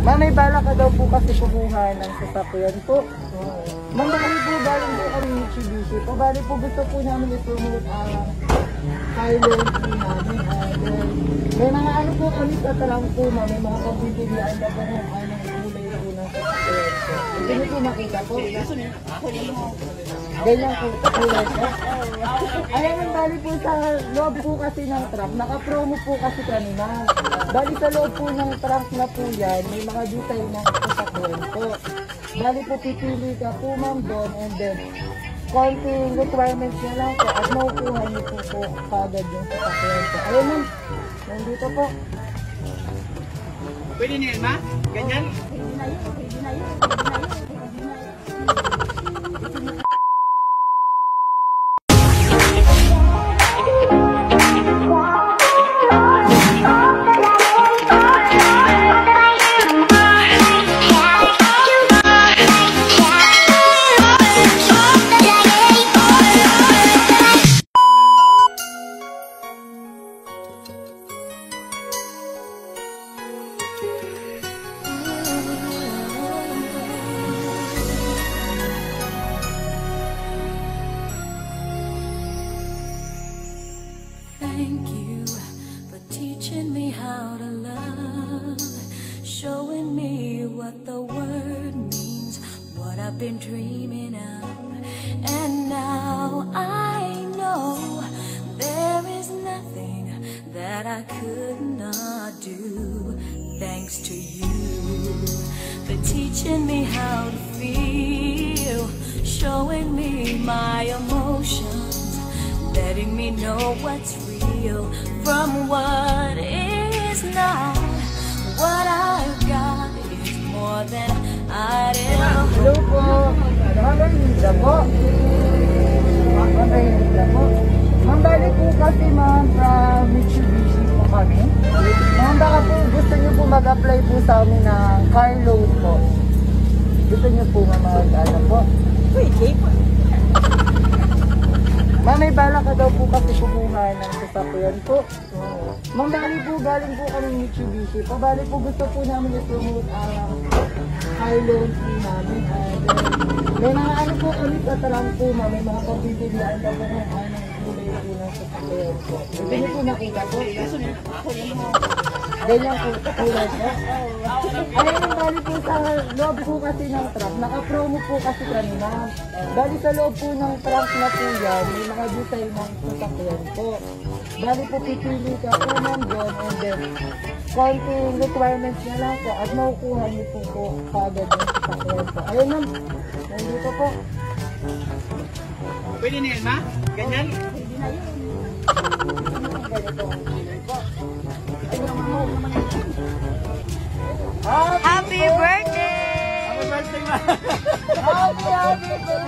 Ma'am, may bala ka daw po kasi kumuha ng sasakyan po. Ma'am, bali po galing po kami Mitsubishi po. Bali po gusto po namin i-promote ang Highland po namin. May mga ano po kami sa tarang po, ma'am. May mga pagpipilian na po ng anong kulay po ng sasakyan po. Gusto niyo po makita po? Ganyan po, kulay po. Ayan ang bali po sa loob po kasi ng truck. Naka-promo po kasi kami, ma'am. Bali sa loob po ng truck na po yan, may mga detail ng sasakyan po. Bali po pipili ka po, ma'am, doon, and then konting requirements niya lang po at makukuha niyo po kagad yung sasakyan po. Ayun, ma'am. Nandito po. Pwede niyan, ma? Ganyan? Thank you for teaching me how to love, showing me what the word means, what I've been dreaming of. And now I know there is nothing that I could not do, thanks to you for teaching me how to feel, showing me my emotions, letting me know what's real from what is not. What I've got is more than I'd ever Hello po. Maganda po. Maganda po. Ma'am, bali po kasi, ma'am, from Mitsubishi po kami. Ma'am, baka po gusto niyo po mag-apply po sa amin ng car loan po. Gusto niyo po nga mag-ano po? Pwede. Ma'am, may bala ka daw po kasi kumuha ng sasakyan po. Ma'am, bali po galing po kami Mitsubishi po. Bali po gusto po namin i-promote ang Highland po namin. May mga ano po kami sa tarang po, ma'am. May mga pagpipilian na po ng anong kulay po ng sasakyan po. Gusto niyo po makita po? Ganyan po, kulay po. Ayun ang bali po sa loob po kasi ng truck. Naka-promo po kasi kami, ma'am. Bali sa loob po ng truck na po yan, may mga detail ng sasakyan po. Bali po pipili ka po, ma'am, doon, and then konting requirements niya lang po at makukuha niyo po kagad yung sasakyan po. Ayun, ma'am. Nandito po. Pwede niyan, ma? Ganyan? Ganito ang kulay po. Happy birthday! Happy birthday, ma! Happy birthday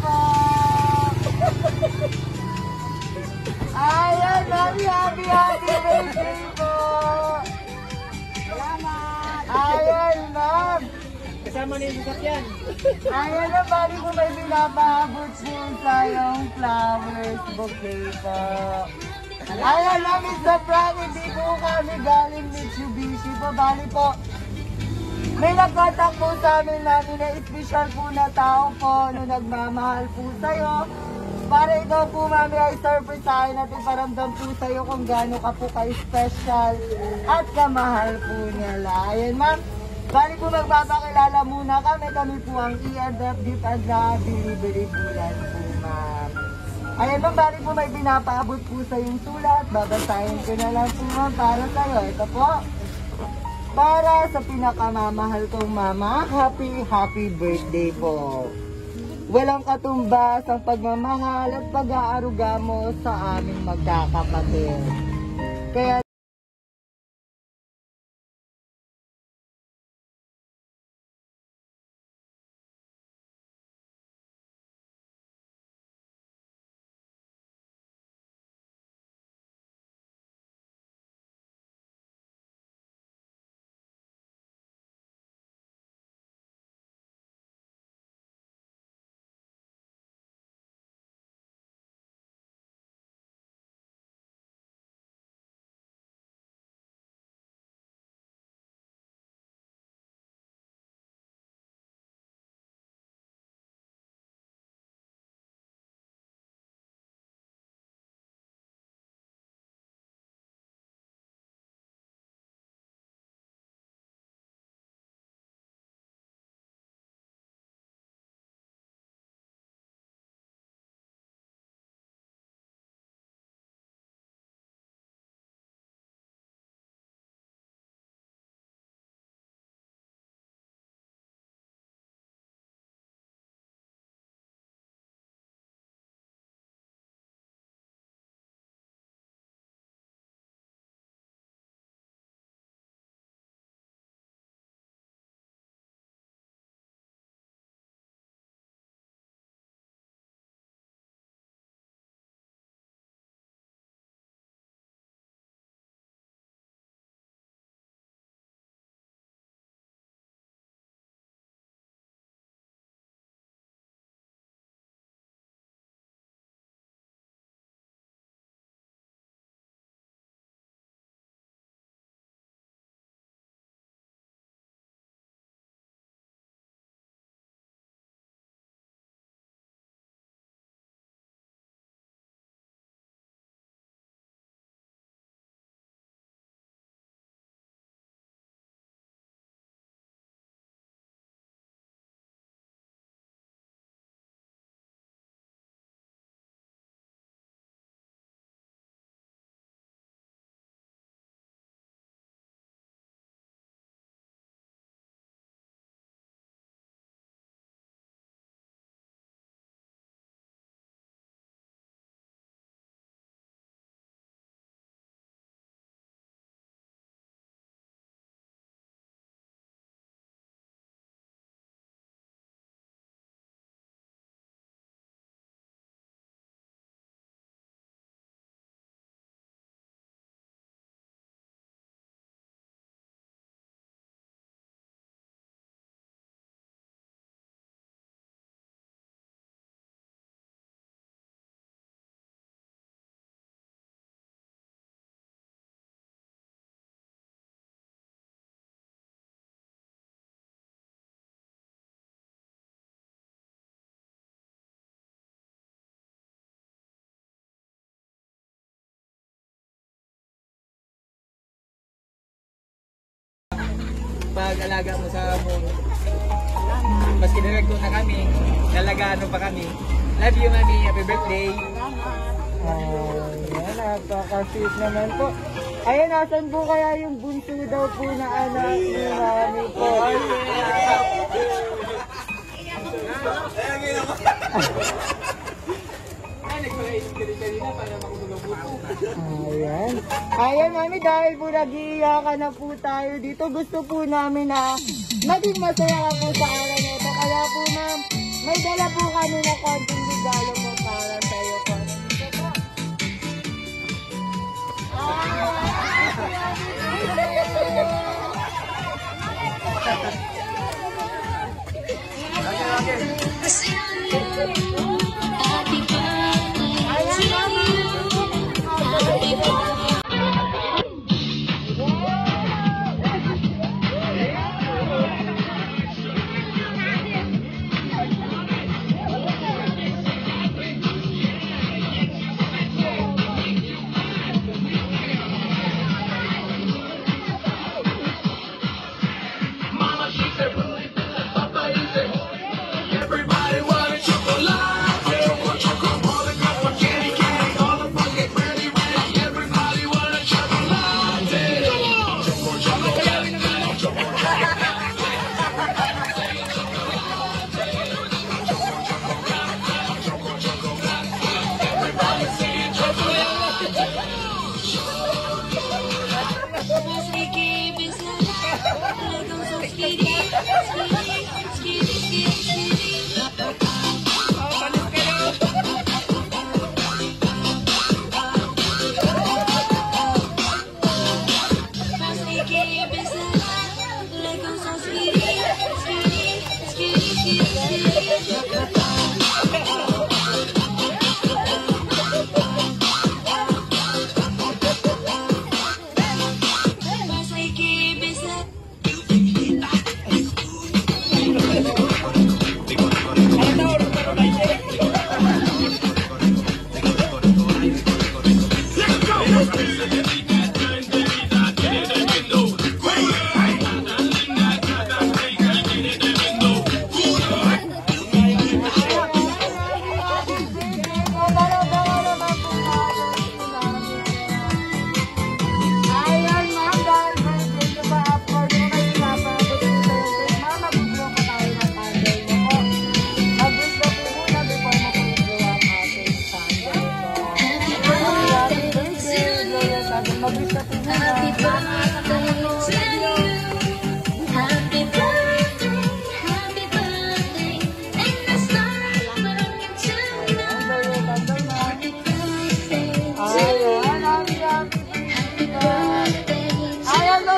po! Ayan, happy birthday po! Salamat! Ayan, ma'am! Kasama na yung sasakyan. Ayan na, bali ko may binapaabot po sa yung flowers bouquet po. Ayan na, Mr. Frank, hindi po kami galing Mitsubishi po. Bali po, may nagkontak po sa amin namin na special po na tao po na nagmamahal po sa'yo. Para ikaw po, mami, ay surprise sa akin at iparamdam po sa'yo kung gaano ka po ka-special at kamahal po nila. Ayan, ma'am. Bali po magpapakilala muna kami. Kami po ang E&F Gift and Delivery po yan po, ma'am. Ayan, ma'am. Bali po may pinapaabot po sa yung sulat. Babasahin ko na lang po, ma'am, para sa'yo. Ito po. Para sa pinakamamahal kong mama, happy birthday po. Walang katumbas ang pagmamahal at pag-aaruga mo sa aming magkakapatid. Kaya pag-alaga mo sa moon. Mas kinaragto na kami. Nalagaan mo pa kami. Love you, Mami. Happy birthday. Ayan, napaka-sweet naman po. Ayan, nasan po kaya yung bunso daw po na anak ni Mami po? Ayan. Ayan, Mami, dahil po nag-iiyakan na po tayo dito, gusto po namin na maging masaya ka po sa araw na ito. Kaya po, ma'am, may dala po kami na konting regalo po para sa iyo po.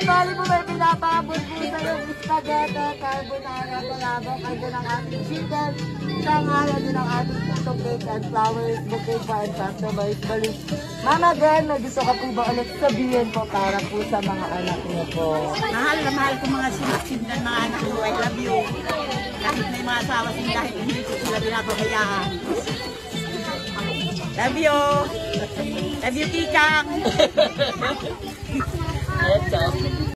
Bali po may pinapabot po sa yung spaghetti, carbonara, palabok, ay doon ang ating chicken, tanghaya din ang ating puto cake and flowers, bouquet pa and customized balis. Mama Gwen, may gusto ka po ba ulit sabihin po para po sa mga anak niyo po? Mahal na mahal ko mga sinundan mga anak ko. I love you. Kahit may mga asawa sila, dahil hindi ko sila pinapahayaan. Love you. Love you, Kikang. Yes,